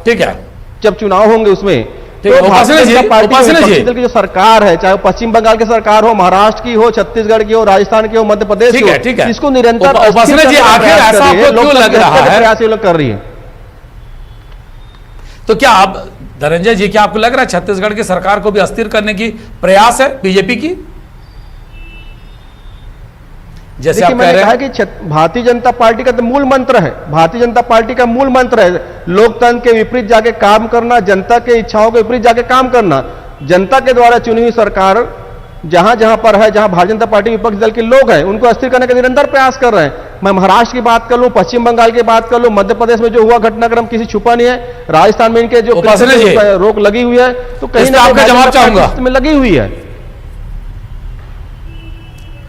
ठीक है, जब चुनाव होंगे उसमें ठीक है, तो भारतीय जनता पार्टी की जो सरकार है, चाहे पश्चिम बंगाल की सरकार हो, महाराष्ट्र की हो, छत्तीसगढ़ की हो, राजस्थान की हो, मध्य प्रदेश की हो, ठीक है, इसको निरंतर उपासना जी आखिर ऐसा आपको क्यों लग रहा है, प्रयास ये लोग कर रही है। तो क्या आप धनंजय जी, क्या आपको लग रहा है छत्तीसगढ़ की सरकार को भी अस्थिर करने की प्रयास है बीजेपी की? जैसे आप कह रहे हैं कि भारतीय जनता पार्टी का तो मूल मंत्र है, भारतीय जनता पार्टी का मूल मंत्र है लोकतंत्र के विपरीत जाके काम करना, जनता के इच्छाओं के विपरीत जाके काम करना। जनता के द्वारा चुनी हुई सरकार जहां जहां पर है, जहां भारतीय जनता पार्टी विपक्षी दल के लोग हैं, उनको अस्थिर करने का निरंतर प्रयास कर रहे हैं। मैं महाराष्ट्र की बात कर लूं, पश्चिम बंगाल की बात कर लूं, मध्य प्रदेश में जो हुआ घटनाक्रम किसी छुपा नहीं है, राजस्थान में इनके जो रोक लगी हुई है, तो कहीं ना आपका जवाब चाहूंगा में लगी हुई है।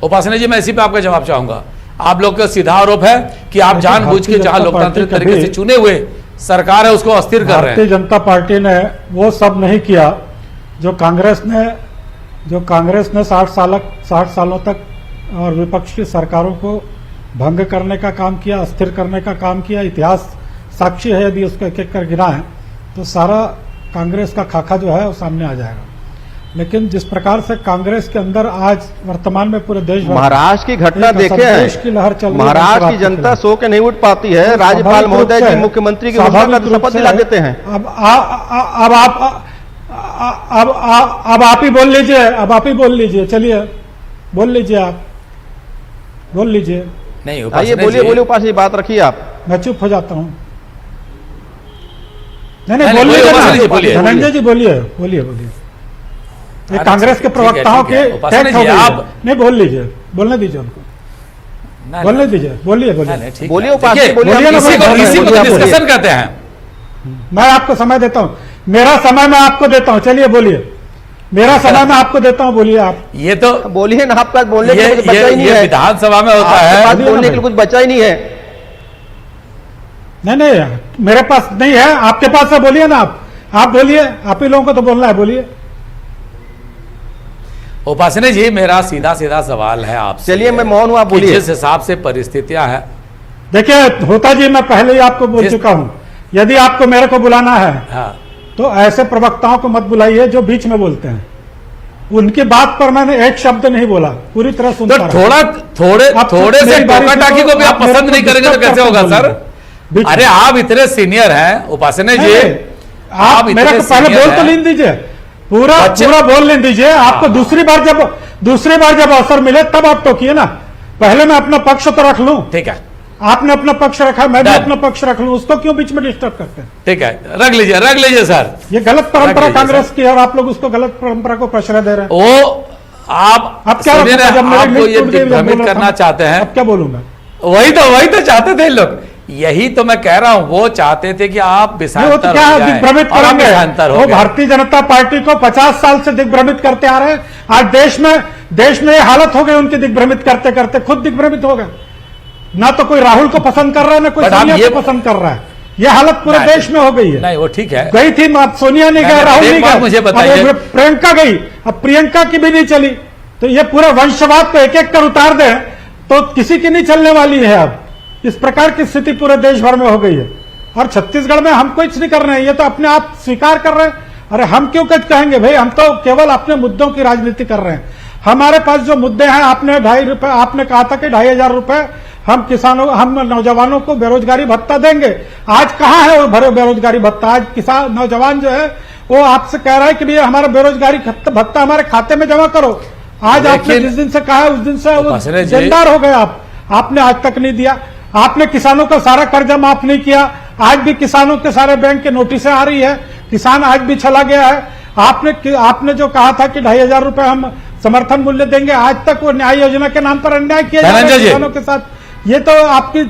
उपासना जी, मैं इसी पे आपका जवाब चाहूंगा। आप लोग का सीधा आरोप है कि आप जानबूझ के जहां लोकतांत्रिक तरीके से चुने हुए सरकार है उसको अस्थिर कर रहे हैं। भारतीय जनता पार्टी ने वो सब नहीं किया जो कांग्रेस ने 60 सालों तक और विपक्ष की सरकारों को भंग करने का काम किया, अस्थिर करने का काम किया। इतिहास साक्षी है, यदि उसको एक एक कर गिना है तो सारा कांग्रेस का खाका जो है वो सामने आ जाएगा। लेकिन जिस प्रकार से कांग्रेस के अंदर आज वर्तमान में पूरे देश महाराष्ट्र की घटना देखे हैं, की लहर चल, महाराष्ट्र की जनता सो के नहीं उठ पाती है, राज्यपाल महोदय जी मुख्यमंत्री की शपथ दिला देते हैं। अब आप ही बोल लीजिए, अब आप ही बोल लीजिए, चलिए बोल लीजिए, आप बोल लीजिए। नहीं, आइए बोलिए उपास जी, बात रखिए आप। मैं चुप हो जाता हूँ। नहीं बोलिए, धनंजय जी बोलिए। ये कांग्रेस के प्रवक्ताओं के टैक्स हो गई है। नहीं बोल लीजिए, बोलने दीजिए उनको, बोलने दीजिए, बोलिए डिस्कशन करते हैं। मैं आपको समय देता हूँ, मेरा समय मैं आपको देता हूँ, चलिए बोलिए, मेरा समय मैं आपको देता हूँ, बोलिए आप। ये तो बोलिए ना, आपका बोलने के लिए कुछ बचा ही नहीं है, विधानसभा में होता है, बोलने के लिए कुछ बचा ही नहीं है। नहीं मेरे पास नहीं है, आपके पास है, बोलिए ना आप बोलिए, आप ही लोगों को तो बोलना है, बोलिए। उपासना जी, मेरा सीधा सवाल है आपसे, चलिए मैं मौन हूं, आप बोलिए। जिस हिसाब से परिस्थितियां हैं, देखिए होता जी, मैं पहले ही आपको बोल चुका हूं, यदि आपको मेरे को बुलाना है तो ऐसे प्रवक्ताओं को मत बुलाइए जो बीच में बोलते हैं। उनकी बात पर मैंने एक शब्द नहीं बोला, पूरी तरह सुनता तो थोड़े से टोका-टाकी को भी आप पसंद नहीं करेंगे तो कैसे होगा सर? अरे आप इतने सीनियर हैं उपासना जी, आप मेरे को पहले बोल तो लेने दीजिए, पूरा बोल लेने दीजिए। आपको दूसरी बार जब अवसर मिले तब आप टोकिए ना, पहले मैं अपना पक्ष तो रख लूं। ठीक है, आपने अपना पक्ष रखा, मैं भी अपना पक्ष रख लूं, उसको क्यों बीच में डिस्टर्ब करते हैं? ठीक है, रख लीजिए सर। ये गलत परंपरा कांग्रेस की है और आप लोग उसको गलत परंपरा को प्रश्रय दे रहे हैं। वो आप क्या आपको ये दिग्भ्रमित करना चाहते हैं? अब क्या बोलूंगा? वही तो चाहते थे लोग, यही तो मैं कह रहा हूं, वो चाहते थे कि आप दिग्भ्रमित करेंगे। वो भारतीय जनता पार्टी को 50 साल से दिग्भ्रमित करते आ रहे हैं। आज देश में ये हालत हो गई उनकी, दिग्भ्रमित करते करते खुद दिग्भ्रमित हो गए। ना तो कोई राहुल को पसंद कर रहा है, ना कोई सोनिया को पसंद कर रहा है। ये हालत पूरे देश में हो गई है। नहीं वो ठीक है, गई थी, सोनिया नहीं गया, राहुल नहीं गया, मुझे बताइए, प्रियंका गई, अब प्रियंका की भी नहीं चली। तो ये पूरा वंशवाद को एक एक कर उतार दे तो किसी की नहीं चलने वाली है। अब इस प्रकार की स्थिति पूरे देश भर में हो गई है और छत्तीसगढ़ में हम कुछ नहीं कर रहे हैं, ये तो अपने आप स्वीकार कर रहे हैं। अरे हम क्यों कुछ कहेंगे भाई, हम तो केवल अपने मुद्दों की राजनीति कर रहे हैं। हमारे पास जो मुद्दे हैं, आपने 2,500 रुपए, आपने कहा था कि 2,500 रुपए हम नौजवानों को बेरोजगारी भत्ता देंगे। आज कहां है वो बेरोजगारी भत्ता? आज किसान नौजवान जो है वो आपसे कह रहा है कि भैया हमारा बेरोजगारी भत्ता हमारे खाते में जमा करो। आज आपने जिस दिन से कहा है उस दिन से वो जिम्मेदार हो गए। आपने आज तक नहीं दिया। आपने किसानों का सारा कर्जा माफ नहीं किया। आज भी किसानों के सारे बैंक के नोटिसें आ रही है, किसान आज भी चला गया है। आपने जो कहा था कि 2,500 रुपए हम समर्थन मूल्य देंगे, आज तक वो न्याय योजना के नाम पर अन्याय किया जा रहा है किसानों के साथ। ये तो आपकी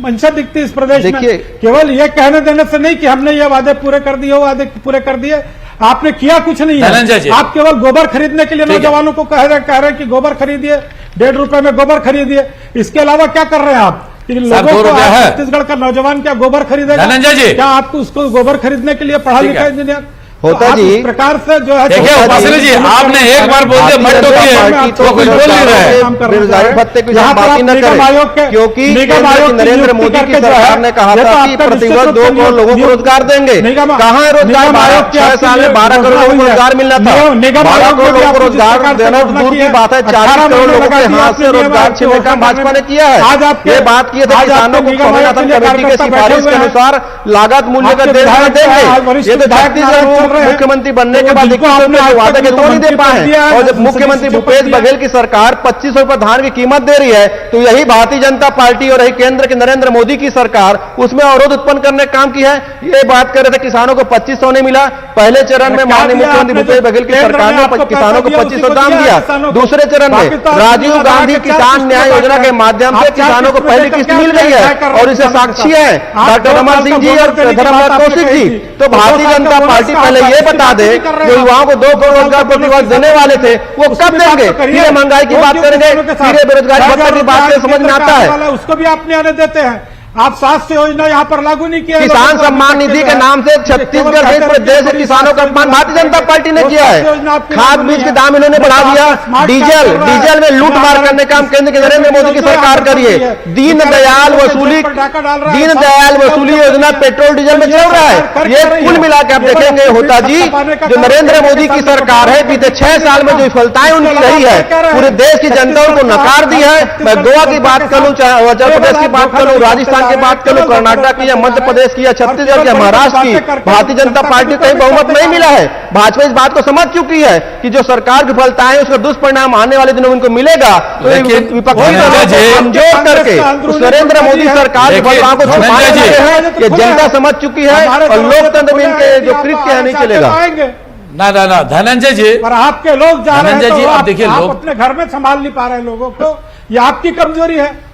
मंशा दिखती है इस प्रदेश में। केवल ये कहने देने से नहीं कि हमने ये वादे पूरे कर दिए, वो वादे पूरे कर दिए, आपने किया कुछ नहीं है। आप केवल गोबर खरीदने के लिए नौजवानों को कह रहे हैं कि गोबर खरीदिए, 1.5 रुपए में गोबर खरीदिए। इसके अलावा क्या कर रहे हैं आप? लोगों को छत्तीसगढ़ का नौजवान क्या गोबर खरीदेगा? क्या आपको उसको गोबर खरीदने के लिए पढ़ा लिखा इंजीनियर? होता आप जी इस प्रकार से जो है देखिए उपासनी जी, आपने एक बार बोल दिया मत टोकिए, तो वो कुछ बोल नहीं रहे हैं। बेरोजगारी भत्ते की यहाँ पर बात ही आप न निगम आयोग करें, के- क्योंकि निगम आयोग की नरेंद्र नियुक्ति मोदी की करके जो है, सरकार ने कहा ये तो था कि आपका प्रतिवर्ष निश्चित 2 रूप से करोड़ लोगों को रोजगार देंगे। निगम- कहाँ है रोजगार? निगम आयोग की 6 आपकी साल में 12 करोड़ लोगों को रोजगार मिलना था। निगम 12 आयोग करोड़ में भी लोगों को आपने जिस रोजगार प्रकार से देना घोषणा दूर की की है, बात है, 40 18 करोड़ लोगों महीने के लगा हाथ दिया से रोजगार आपने छीनने का निगम आयोग भाजपा ने किया है। आज आपके- ये बात की है आज किसानों आपके को निगम आयोग स्वामीनाथन के कमेटी के कार्यकर्ता सिफारिश बैठे के हुए हैं। अनुसार लागत मूल्य का आपके देश में विधायक देंगे। आज वरिष्ठ ये तो विधायक 36 नारायण चल रहे हैं। मुख्यमंत्री बनने के तो बाद जिनको 21 आपने रुपए आज वादे तक के वो नहीं दे मंत्री पाए पद दिया है, और जब संसदीय मुख्यमंत्री सचिव पद भूपेश दिया है। बघेल की सरकार 2500 रुपए धान की कीमत दे रही है, तो यही भारतीय जनता पार्टी और यही केंद्र के नरेंद्र मोदी की सरकार उसमें अवरोध उत्पन्न करने का काम की है। ये बात कर रहे थे किसानों को 2500 नहीं मिला, पहले चरण में माननीय मुख्यमंत्री भूपेश बघेल की सरकार ने किसानों को 2500 दाम दिया। दूसरे चरण में राजीव गांधी किसान न्याय योजना के माध्यम से किसानों को पहली किस्त मिल गई है और इसे साक्षी है डॉक्टर रमन सिंह जी और धर्मराज कौशिक जी। तो भारतीय जनता पार्टी पहले ये बता दे, जो युवाओं को 2 करोड़ रोजगार प्रतिवर्ष देने वाले थे वो कब देंगे? फिर महंगाई की बात करेंगे, फिर बेरोजगारी भत्ते की बात समझ में आता है। उसको भी आप नहीं आने देते हैं। आप स्वास्थ्य योजना यहाँ पर लागू नहीं किया। किसान सम्मान निधि के नाम से छत्तीसगढ़ सहित पूरे देश के किसानों का अपमान भारतीय जनता पार्टी ने किया है। खाद बीज के दाम इन्होंने बढ़ा दिया, डीजल में लूट मार करने का काम केंद्र के नरेंद्र मोदी की सरकार करिए। दीनदयाल वसूली योजना पेट्रोल डीजल में चल रहा है। ये कुल मिला के आप देखेंगे होता जी, जो नरेंद्र मोदी की सरकार है बीते 6 साल में जो विफलताएं उनकी रही है, पूरे देश की जनता उनको नकार दी है। मैं गोवा की बात करूं, चाहे उत्तर प्रदेश की बात करूं, राजस्थान की बात करूं, कर्नाटक की या मध्य प्रदेश की या छत्तीसगढ़ या महाराष्ट्र की, भारतीय जनता पार्टी को कहीं बहुमत नहीं मिला है। भाजपा इस बात को समझ चुकी है कि जो सरकार विफलताएं उसका दुष्परिणाम आने वाले दिनों में उनको मिलेगा। तो विपक्षी दलों को कमजोर करके उस नरेंद्र मोदी सरकार की विफलताओं को छुपाने लगे हैं। ये जनता समझ चुकी है और लोकतंत्र में इनके जो कृत्य है नहीं चलेगा। ना धनंजय जी, पर आपके लोग जा रहे हैं, धनंजय जी, तो आप देखिए आप लोग अपने घर में संभाल नहीं पा रहे हैं लोगों को, ये आपकी कमजोरी है।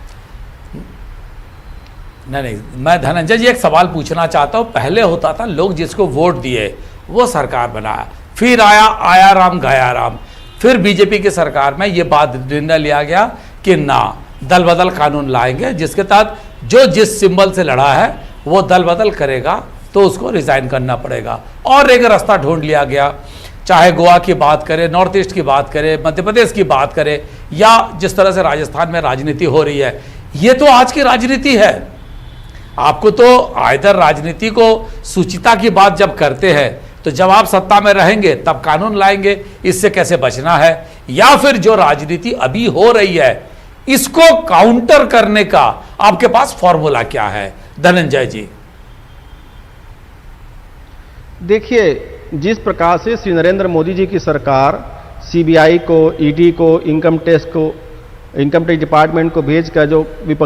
नहीं, मैं धनंजय जी एक सवाल पूछना चाहता हूं। पहले होता था लोग जिसको वोट दिए वो सरकार बनाया, फिर आया राम गया राम, फिर बीजेपी की सरकार में ये बात निर्णय लिया गया कि ना दल बदल कानून लाएंगे, जिसके तहत जो जिस सिंबल से लड़ा है वो दल बदल करेगा तो उसको रिजाइन करना पड़ेगा। और एक रास्ता ढूंढ लिया गया, चाहे गोवा की बात करें, नॉर्थ ईस्ट की बात करें, मध्य प्रदेश की बात करें, या जिस तरह से राजस्थान में राजनीति हो रही है, ये तो आज की राजनीति है। आपको तो आयदर राजनीति को सुचिता की बात जब करते हैं तो जब आप सत्ता में रहेंगे तब कानून लाएंगे, इससे कैसे बचना है, या फिर जो राजनीति अभी हो रही है इसको काउंटर करने का आपके पास फॉर्मूला क्या है धनंजय जी? देखिए, जिस प्रकार से श्री नरेंद्र मोदी जी की सरकार सीबीआई को, ईडी को, इनकम टैक्स डिपार्टमेंट को भेजकर जो विपक्ष